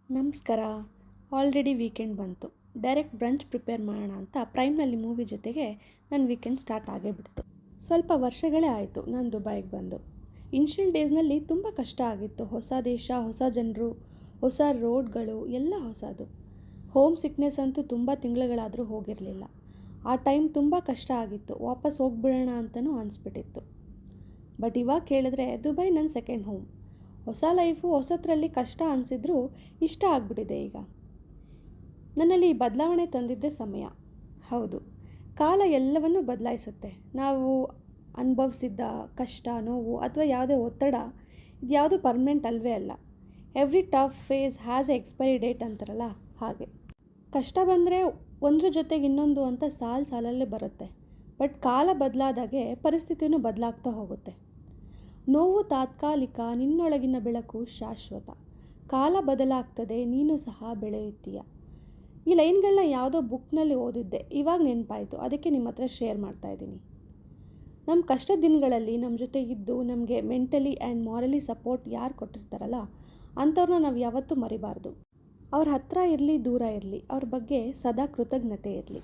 ನಮಸ್ಕಾರ. Already weekend ಬಂತು. Direct brunch prepare ಮಾಡೋಣ ಅಂತ ಪ್ರೈಮ್ನಲ್ಲಿ ಮೂವಿ ಜೊತೆಗೆ ನನ್ನ ವೀಕೆಂಡ್ ಸ್ಟಾರ್ಟ್ ಆಗೇ ಬಿಡ್ತು. ಸ್ವಲ್ಪ ವರ್ಷಗಳೇ ಆಯಿತು ನಾನು ದುಬೈಗೆ ಬಂದು. ಇನಿಷಿಯಲ್ ಡೇಸ್ನಲ್ಲಿ ತುಂಬ ಕಷ್ಟ ಆಗಿತ್ತು. ಹೊಸ ದೇಶ, ಹೊಸ ಜನರು, ಹೊಸ ರೋಡ್ಗಳು ಎಲ್ಲ ಹೊಸದು. ಹೋಮ್ ಸಿಕ್ನೆಸ್ ಅಂತೂ ತುಂಬ ತಿಂಗಳುಗಳಾದರೂ ಹೋಗಿರಲಿಲ್ಲ. ಆ ಟೈಮ್ ತುಂಬ ಕಷ್ಟ ಆಗಿತ್ತು. ವಾಪಸ್ ಹೋಗ್ಬಿಡೋಣ ಅಂತಲೂ ಅನಿಸ್ಬಿಟ್ಟಿತ್ತು. ಬಟ್ ಇವಾಗ ಕೇಳಿದ್ರೆ ದುಬೈ ನನ್ನ ಸೆಕೆಂಡ್ ಹೋಮ್. ಹೊಸ ಲೈಫು ಹೊಸದ್ರಲ್ಲಿ ಕಷ್ಟ ಅನಿಸಿದ್ರೂ ಇಷ್ಟ ಆಗಿಬಿಟ್ಟಿದೆ ಈಗ. ನನ್ನಲ್ಲಿ ಈ ಬದಲಾವಣೆ ತಂದಿದ್ದೇ ಸಮಯ. ಹೌದು, ಕಾಲ ಎಲ್ಲವನ್ನೂ ಬದಲಾಯಿಸುತ್ತೆ. ನಾವು ಅನುಭವಿಸಿದ್ದ ಕಷ್ಟ, ನೋವು ಅಥವಾ ಯಾವುದೇ ಒತ್ತಡ ಇದ್ಯಾವುದು ಪರ್ಮನೆಂಟ್ ಅಲ್ವೇ ಅಲ್ಲ. Every tough phase has a expiry date ಅಂತಾರಲ್ಲ ಹಾಗೆ. ಕಷ್ಟ ಬಂದರೆ ಒಂದ್ರ ಜೊತೆಗೆ ಇನ್ನೊಂದು ಅಂತ ಸಾಲಲ್ಲೇ ಬರುತ್ತೆ. ಬಟ್ ಕಾಲ ಬದಲಾದಾಗೆ ಪರಿಸ್ಥಿತಿಯೂ ಬದಲಾಗ್ತಾ ಹೋಗುತ್ತೆ. ನೋವು ತಾತ್ಕಾಲಿಕ, ನಿನ್ನೊಳಗಿನ ಬೆಳಕು ಶಾಶ್ವತ. ಕಾಲ ಬದಲಾಗ್ತದೆ, ನೀನು ಸಹ ಬೆಳೆಯುತ್ತೀಯ. ಈ ಲೈನ್ಗಳನ್ನ ಯಾವುದೋ ಬುಕ್ನಲ್ಲಿ ಓದಿದ್ದೆ, ಇವಾಗ ನೆನಪಾಯಿತು. ಅದಕ್ಕೆ ನಿಮ್ಮ ಹತ್ರ ಶೇರ್ ಮಾಡ್ತಾಯಿದ್ದೀನಿ. ನಮ್ಮ ಕಷ್ಟದ ದಿನಗಳಲ್ಲಿ ನಮ್ಮ ಜೊತೆ ಇದ್ದು ನಮಗೆ ಮೆಂಟಲಿ ಆ್ಯಂಡ್ ಮಾರಲಿ ಸಪೋರ್ಟ್ ಯಾರು ಕೊಟ್ಟಿರ್ತಾರಲ್ಲ ಅಂಥವ್ರನ್ನ ನಾವು ಯಾವತ್ತೂ ಮರಿಬಾರ್ದು. ಅವ್ರ ಹತ್ರ ಇರಲಿ, ದೂರ ಇರಲಿ, ಅವ್ರ ಬಗ್ಗೆ ಸದಾ ಕೃತಜ್ಞತೆ ಇರಲಿ.